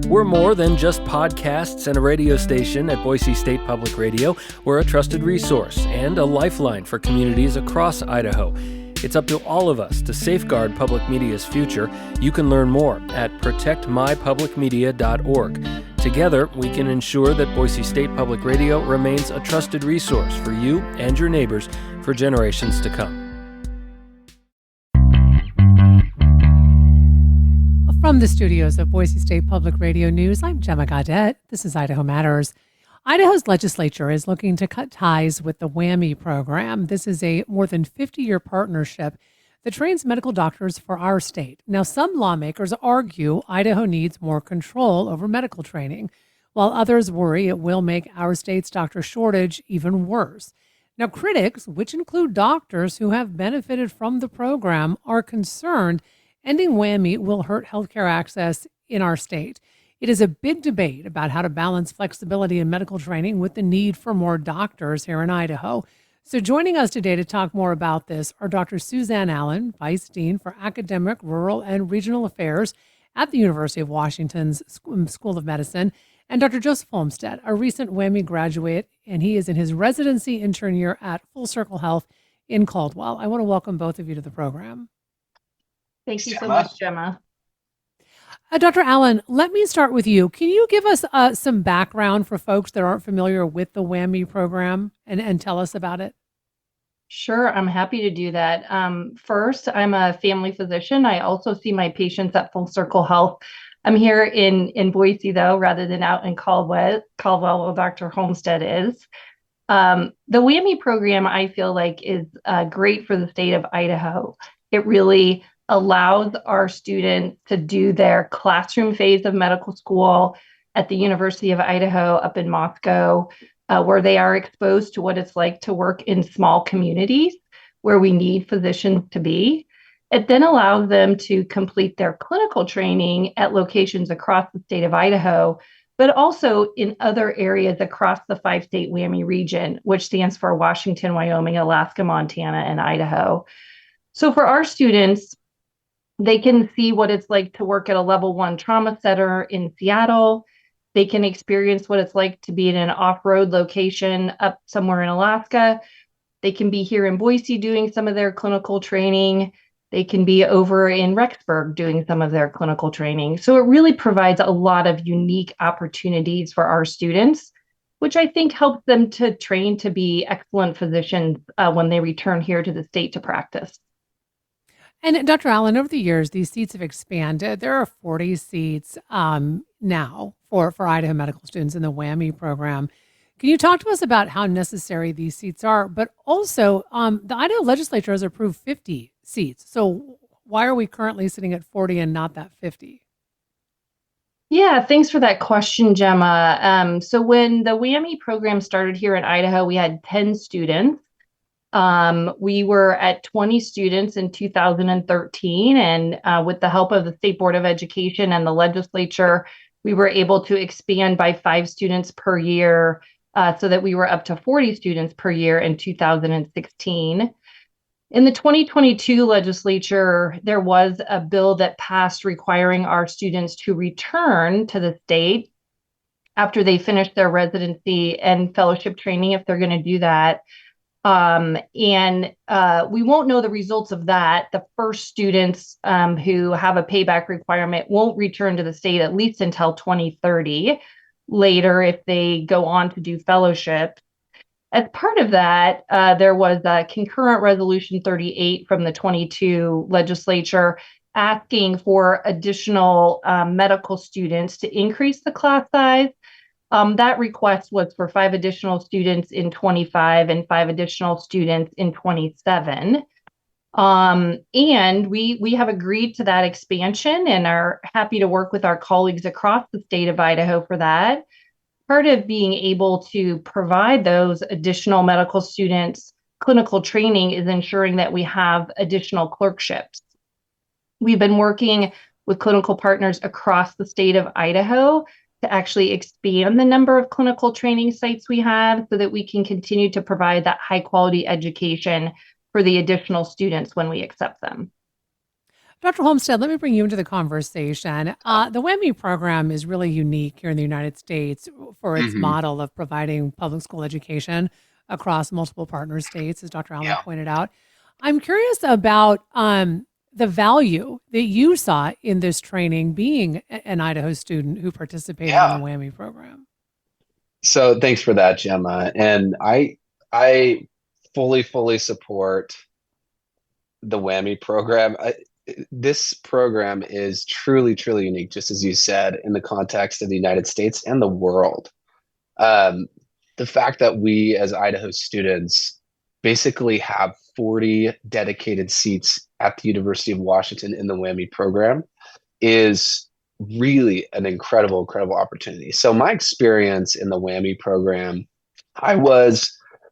We're more than just podcasts and a radio station at Boise State Public Radio. We're a trusted resource and a lifeline for communities across Idaho. It's up to all of us to safeguard public media's future. You can learn more at protectmypublicmedia.org. Together, we can ensure that Boise State Public Radio remains a trusted resource for you and your neighbors for generations to come. From the studios of Boise State Public Radio News, I'm Gemma Gaudette. This is Idaho Matters. Idaho's legislature is looking to cut ties with the WWAMI program. This is a more than 50-year partnership that trains medical doctors for our state. Now, some lawmakers argue Idaho needs more control over medical training, while others worry it will make our state's doctor shortage even worse. Now, critics, which include doctors who have benefited from the program, are concerned ending WWAMI will hurt healthcare access in our state. It is a big debate about how to balance flexibility in medical training with the need for more doctors here in Idaho. So joining us today to talk more about this are Dr. Suzanne Allen, Vice Dean for Academic, Rural, and Regional Affairs at the University of Washington's School of Medicine, and Dr. Joseph Olmstead, a recent WWAMI graduate, and he is in his residency intern year at Full Circle Health in Caldwell. I want to welcome both of you to the program. Thank you so much, Gemma. Dr. Allen, let me start with you. Can you give us some background for folks that aren't familiar with the WWAMI program and tell us about it? Sure, I'm happy to do that. First, I'm a family physician. I also see my patients at Full Circle Health. I'm here in Boise, though, rather than out in Caldwell where Dr. Homestead is. The WWAMI program, I feel like, is great for the state of Idaho. It really allows our students to do their classroom phase of medical school at the University of Idaho up in Moscow, where they are exposed to what it's like to work in small communities where we need physicians to be. It then allows them to complete their clinical training at locations across the state of Idaho, but also in other areas across the 5-state WWAMI region, which stands for Washington, Wyoming, Alaska, Montana, and Idaho. So for our students, they can see what it's like to work at a level 1 trauma center in Seattle. They can experience what it's like to be in an off-road location up somewhere in Alaska. They can be here in Boise doing some of their clinical training. They can be over in Rexburg doing some of their clinical training. So it really provides a lot of unique opportunities for our students, which I think helps them to train to be excellent physicians when they return here to the state to practice. And Dr. Allen, over the years, these seats have expanded. There are 40 seats now for Idaho medical students in the WWAMI program. Can you talk to us about how necessary these seats are? But also, the Idaho legislature has approved 50 seats. So why are we currently sitting at 40 and not that 50? Yeah, thanks for that question, Gemma. So when the WWAMI program started here in Idaho, we had 10 students. We were at 20 students in 2013, and with the help of the State Board of Education and the legislature, we were able to expand by 5 students per year so that we were up to 40 students per year in 2016. In the 2022 legislature, there was a bill that passed requiring our students to return to the state after they finish their residency and fellowship training, if they're going to do that. We won't know the results of that. The first students who have a payback requirement won't return to the state at least until 2030. Later, if they go on to do fellowship. As part of that, there was a concurrent resolution 38 from the 22 legislature asking for additional medical students to increase the class size. That request was for 5 additional students in 25 and 5 additional students in 27. And we have agreed to that expansion and are happy to work with our colleagues across the state of Idaho for that. Part of being able to provide those additional medical students clinical training is ensuring that we have additional clerkships. We've been working with clinical partners across the state of Idaho to actually expand the number of clinical training sites we have so that we can continue to provide that high quality education for the additional students when we accept them. Dr. Homestead, let me bring you into the conversation. The WWAMI program is really unique here in the United States for its Hmm. model of providing public school education across multiple partner states, as Dr. Allen Yeah. pointed out. I'm curious about the value that you saw in this training being an Idaho student who participated in the Yeah. WWAMI program. So thanks for that, Gemma. And I fully support the WWAMI program. This program is truly unique, just as you said, in the context of the United States and the world. Um, the fact that we as Idaho students basically have 40 dedicated seats at the University of Washington in the WWAMI program is really an incredible opportunity. So my experience in the WWAMI program,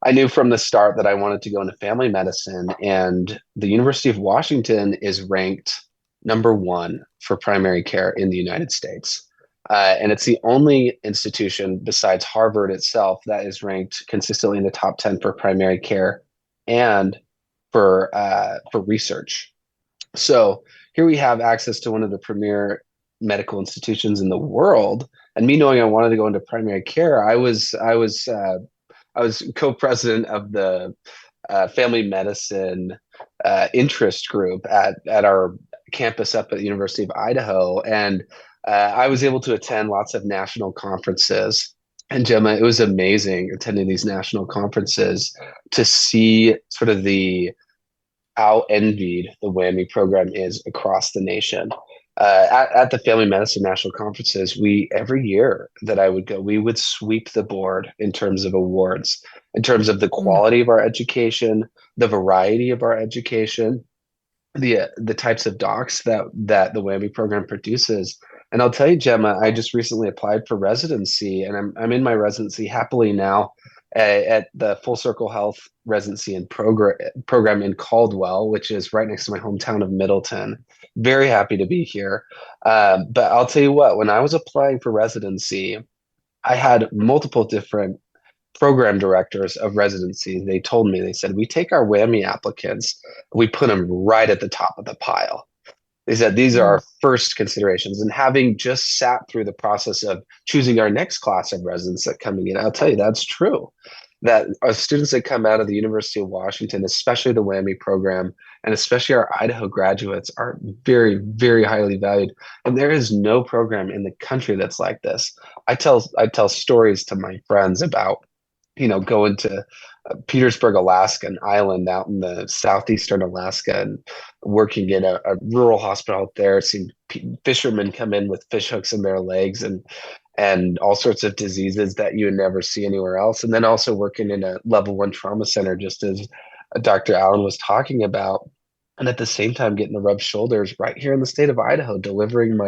I knew from the start that I wanted to go into family medicine, and the University of Washington is ranked number 1 for primary care in the United States. And it's the only institution besides Harvard itself that is ranked consistently in the top 10 for primary care and for research. So here we have access to one of the premier medical institutions in the world. And me knowing I wanted to go into primary care, I was co-president of the family medicine interest group at our campus up at the University of Idaho, and I was able to attend lots of national conferences. And Gemma, it was amazing attending these national conferences to see sort of how envied the WWAMI program is across the nation. At the family medicine national conferences, every year that I would go, we would sweep the board in terms of awards, in terms of the quality of our education, the variety of our education, the types of docs that the WWAMI program produces. And I'll tell you, Gemma, I just recently applied for residency, and I'm in my residency happily now at the Full Circle Health residency and program in Caldwell, which is right next to my hometown of Middleton. Very happy to be here. But I'll tell you what, when I was applying for residency, I had multiple different program directors of residency. They told me, they said, we take our WWAMI applicants, we put them right at the top of the pile. They said these are our first considerations. And having just sat through the process of choosing our next class of residents that coming in, I'll tell you that's true. That our students that come out of the University of Washington, especially the WWAMI program, and especially our Idaho graduates, are very highly valued. And there is no program in the country that's like this. I tell stories to my friends about, going to Petersburg, Alaska, an island out in the southeastern Alaska, and working in a rural hospital out there, seeing fishermen come in with fish hooks in their legs and all sorts of diseases that you would never see anywhere else. And then also working in a level 1 trauma center, just as Dr. Allen was talking about. And at the same time, getting to rub shoulders right here in the state of Idaho, delivering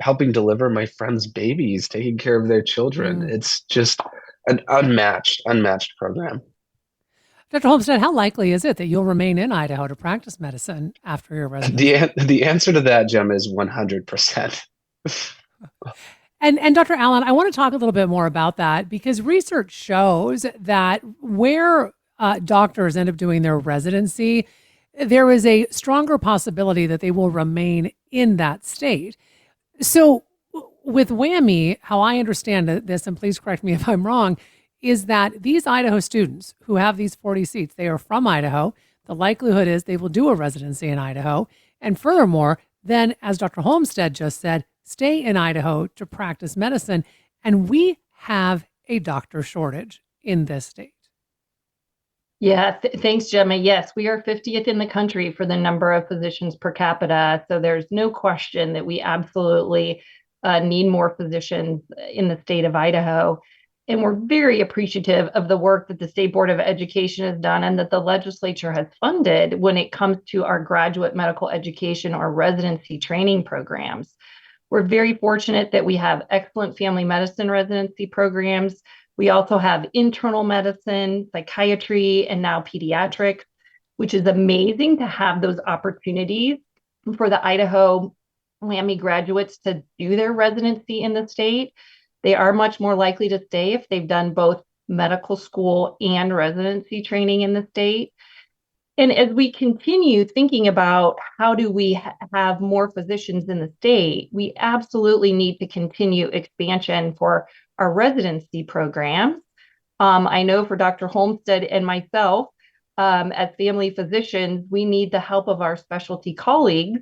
helping deliver my friends' babies, taking care of their children. It's just an unmatched program. Dr. Homestead, how likely is it that you'll remain in Idaho to practice medicine after your residency? The answer to that, Jim, is 100%. And Dr. Allen, I want to talk a little bit more about that, because research shows that where doctors end up doing their residency, there is a stronger possibility that they will remain in that state. So with WWAMI, how I understand this, and please correct me if I'm wrong, is that these Idaho students who have these 40 seats, they are from Idaho. The likelihood is they will do a residency in Idaho. And furthermore, then, as Dr. Homestead just said, stay in Idaho to practice medicine. And we have a doctor shortage in this state. Yeah, thanks, Gemma. Yes, we are 50th in the country for the number of physicians per capita. So there's no question that we absolutely need more physicians in the state of Idaho. And we're very appreciative of the work that the State Board of Education has done and that the legislature has funded when it comes to our graduate medical education or residency training programs. We're very fortunate that we have excellent family medicine residency programs. We also have internal medicine, psychiatry, and now pediatrics, which is amazing to have those opportunities for the Idaho WWAMI graduates to do their residency in the state. They are much more likely to stay if they've done both medical school and residency training in the state. And as we continue thinking about how do we have more physicians in the state, we absolutely need to continue expansion for our residency programs. I know for Dr. Holmstead and myself, as family physicians, we need the help of our specialty colleagues.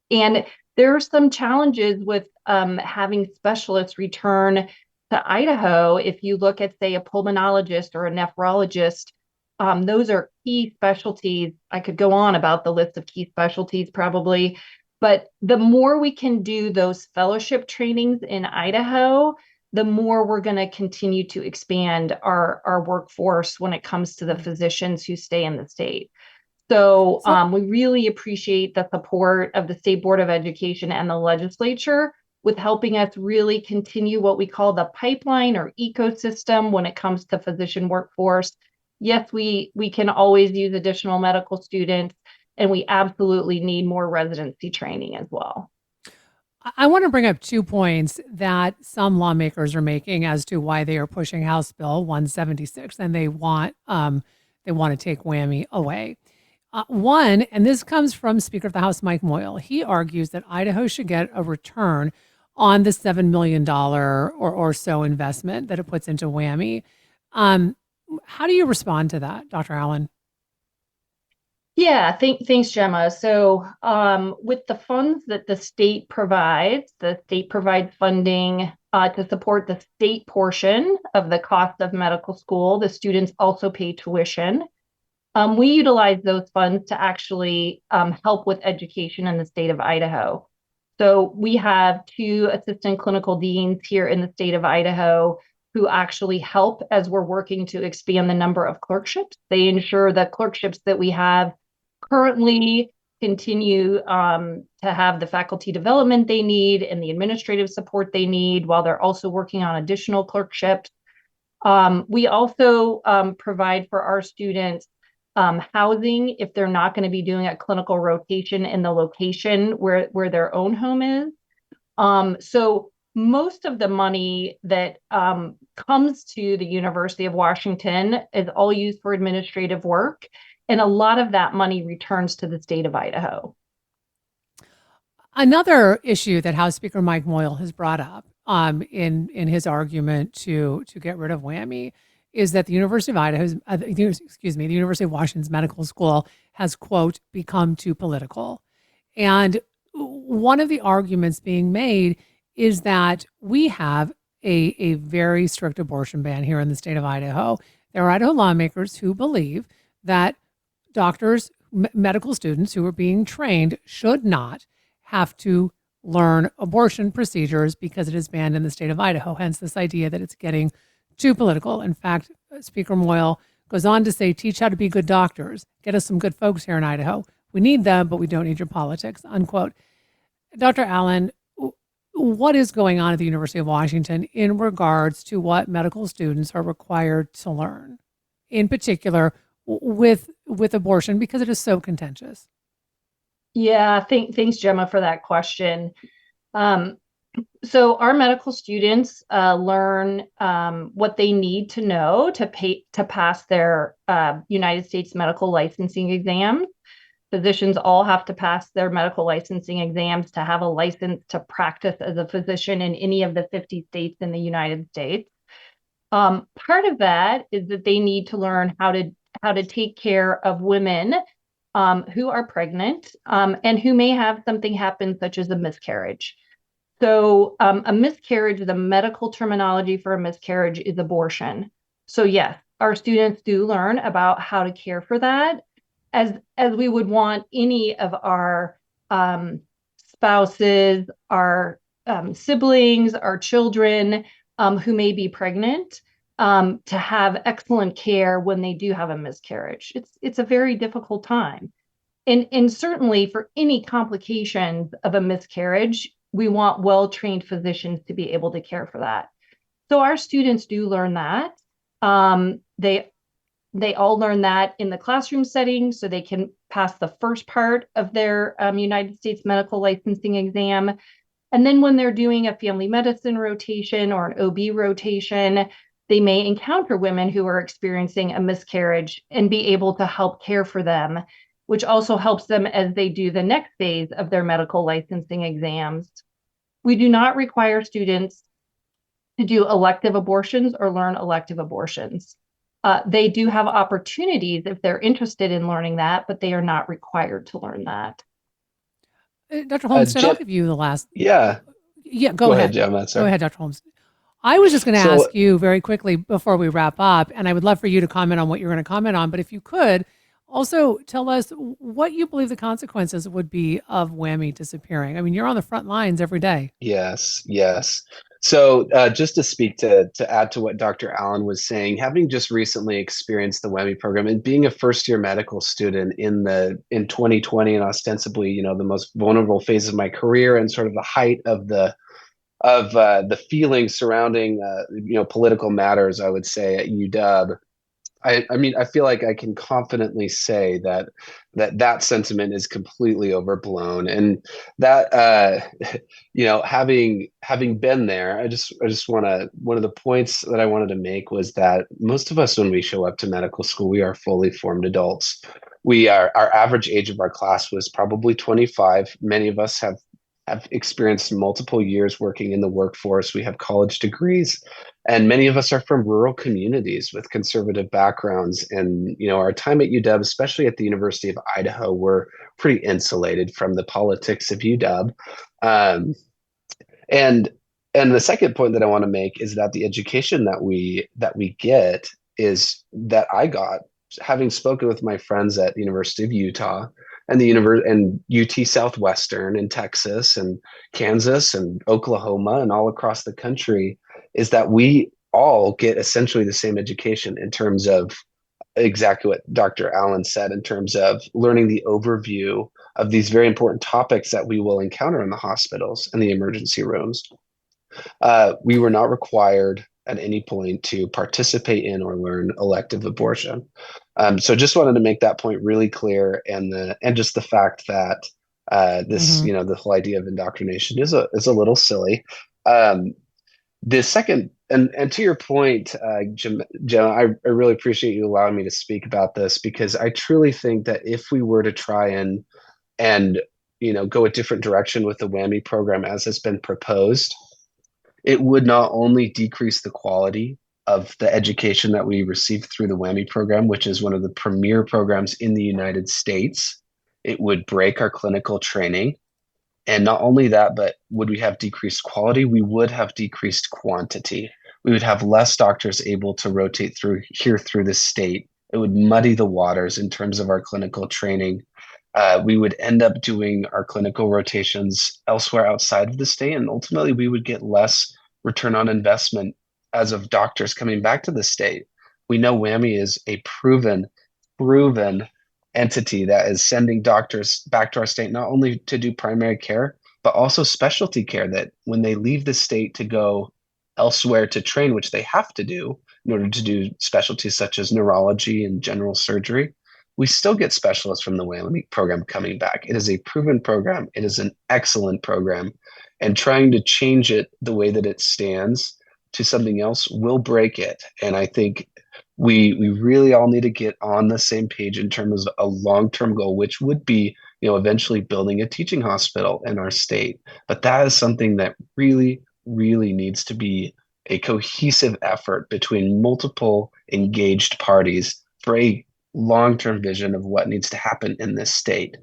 And there are some challenges with having specialists return to Idaho. If you look at, say, a pulmonologist or a nephrologist, those are key specialties. I could go on about the list of key specialties probably, but the more we can do those fellowship trainings in Idaho, the more we're going to continue to expand our workforce when it comes to the physicians who stay in the state. So we really appreciate the support of the State Board of Education and the legislature with helping us really continue what we call the pipeline or ecosystem when it comes to physician workforce. Yes, we can always use additional medical students, and we absolutely need more residency training as well. I want to bring up 2 points that some lawmakers are making as to why they are pushing House Bill 176, and they want to take WWAMI away. One, and this comes from Speaker of the House Mike Moyle. He argues that Idaho should get a return on the $7 million or so investment that it puts into WWAMI. How do you respond to that, Dr. Allen? Yeah, thanks, Gemma. So with the funds that the state provides funding to support the state portion of the cost of medical school. The students also pay tuition. We utilize those funds to actually help with education in the state of Idaho. So we have 2 assistant clinical deans here in the state of Idaho who actually help as we're working to expand the number of clerkships. They ensure that clerkships that we have currently continue to have the faculty development they need and the administrative support they need while they're also working on additional clerkships. We also provide for our students housing if they're not going to be doing a clinical rotation in the location where their own home is. So most of the money that comes to the University of Washington is all used for administrative work, and a lot of that money returns to the state of Idaho. Another issue that House Speaker Mike Moyle has brought up in his argument to get rid of WWAMI is that the University of Washington's medical school has, quote, become too political. And one of the arguments being made is that we have a very strict abortion ban here in the state of Idaho. There are Idaho lawmakers who believe that doctors, medical students who are being trained should not have to learn abortion procedures because it is banned in the state of Idaho. Hence this idea that it's getting too political. In fact, Speaker Moyle goes on to say, teach how to be good doctors. Get us some good folks here in Idaho. We need them, but we don't need your politics, unquote. Dr. Allen, what is going on at the University of Washington in regards to what medical students are required to learn, in particular with abortion, because it is so contentious? Yeah, thanks, Gemma, for that question. So our medical students learn what they need to know to pass their United States medical licensing exams. Physicians all have to pass their medical licensing exams to have a license to practice as a physician in any of the 50 states in the United States. Part of that is that they need to learn how to take care of women who are pregnant and who may have something happen, such as a miscarriage. So a miscarriage, the medical terminology for a miscarriage is abortion. So yes, our students do learn about how to care for that as we would want any of our spouses, our siblings, our children who may be pregnant to have excellent care when they do have a miscarriage. It's a very difficult time. And certainly for any complications of a miscarriage, we want well-trained physicians to be able to care for that. So our students do learn that. They all learn that in the classroom setting so they can pass the first part of their United States medical licensing exam. And then when they're doing a family medicine rotation or an OB rotation, They may encounter women who are experiencing a miscarriage and be able to help care for them, which also helps them as they do the next phase of their medical licensing exams. We do not require students to do elective abortions or learn elective abortions. They do have opportunities if they're interested in learning that, but they are not required to learn that. Dr. Homestead, I'll give you the last. Yeah. Yeah, go ahead. Gemma. Go ahead, Dr. Homestead. I was just going to ask you very quickly before we wrap up, and I would love for you to comment on what you're going to comment on, but if you could, also tell us what you believe the consequences would be of WWAMI disappearing. I mean, you're on the front lines every day. Yes. So just to speak to add to what Dr. Allen was saying, having just recently experienced the WWAMI program and being a first-year medical student in 2020 and ostensibly, the most vulnerable phase of my career and sort of the height of the feelings surrounding political matters, I would say, at UW. I feel like I can confidently say that sentiment is completely overblown, and that having been there, I just want to, one of the points that I wanted to make was that most of us, when we show up to medical school, we are fully formed adults. Our average age of our class was probably 25. Many of us have experienced multiple years working in the workforce. We have college degrees, and many of us are from rural communities with conservative backgrounds. And, our time at UW, especially at the University of Idaho, we're pretty insulated from the politics of UW. And the second point that I want to make is that the education that we get is that I got, having spoken with my friends at the University of Utah, and and UT Southwestern in Texas and Kansas and Oklahoma and all across the country, is that we all get essentially the same education in terms of exactly what Dr. Allen said, in terms of learning the overview of these very important topics that we will encounter in the hospitals and the emergency rooms. We were not required at any point to participate in or learn elective abortion. So just wanted to make that point really clear, and just the fact that this, the whole idea of indoctrination is a little silly. The second, and to your point, Jim, I really appreciate you allowing me to speak about this, because I truly think that if we were to try and go a different direction with the WWAMI program as has been proposed, it would not only decrease the quality of the education that we receive through the WWAMI program, which is one of the premier programs in the United States. It would break our clinical training. And not only that, but would we have decreased quality? We would have decreased quantity. We would have less doctors able to rotate through the state. It would muddy the waters in terms of our clinical training. We would end up doing our clinical rotations elsewhere outside of the state, and ultimately we would get less return on investment as of doctors coming back to the state. We know WWAMI is a proven entity that is sending doctors back to our state, not only to do primary care, but also specialty care, that when they leave the state to go elsewhere to train, which they have to do in order to do specialties such as neurology and general surgery, we still get specialists from the WWAMI program coming back. It is a proven program. It is an excellent program. And trying to change it the way that it stands to something else will break it. And I think we really all need to get on the same page in terms of a long-term goal, which would be, eventually building a teaching hospital in our state. But that is something that really, really needs to be a cohesive effort between multiple engaged parties for a long-term vision of what needs to happen in this state.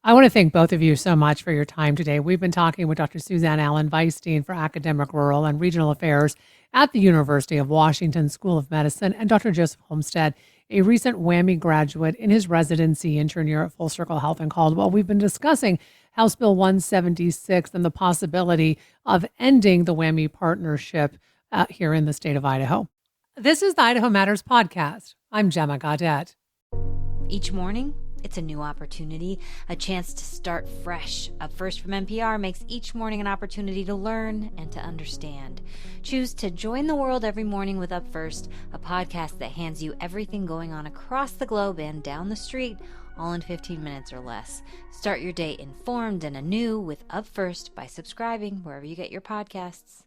I want to thank both of you so much for your time today. We've been talking with Dr. Suzanne Allen, Vice Dean for Academic, Rural, and Regional Affairs at the University of Washington School of Medicine, and Dr. Joseph Homestead, a recent WWAMI graduate in his residency intern year at Full Circle Health in Caldwell. We've been discussing House Bill 176 and the possibility of ending the WWAMI partnership here in the state of Idaho. This is the Idaho Matters podcast. I'm Gemma Gaudet. Each morning, it's a new opportunity, a chance to start fresh. Up First from NPR makes each morning an opportunity to learn and to understand. Choose to join the world every morning with Up First, a podcast that hands you everything going on across the globe and down the street, all in 15 minutes or less. Start your day informed and anew with Up First by subscribing wherever you get your podcasts.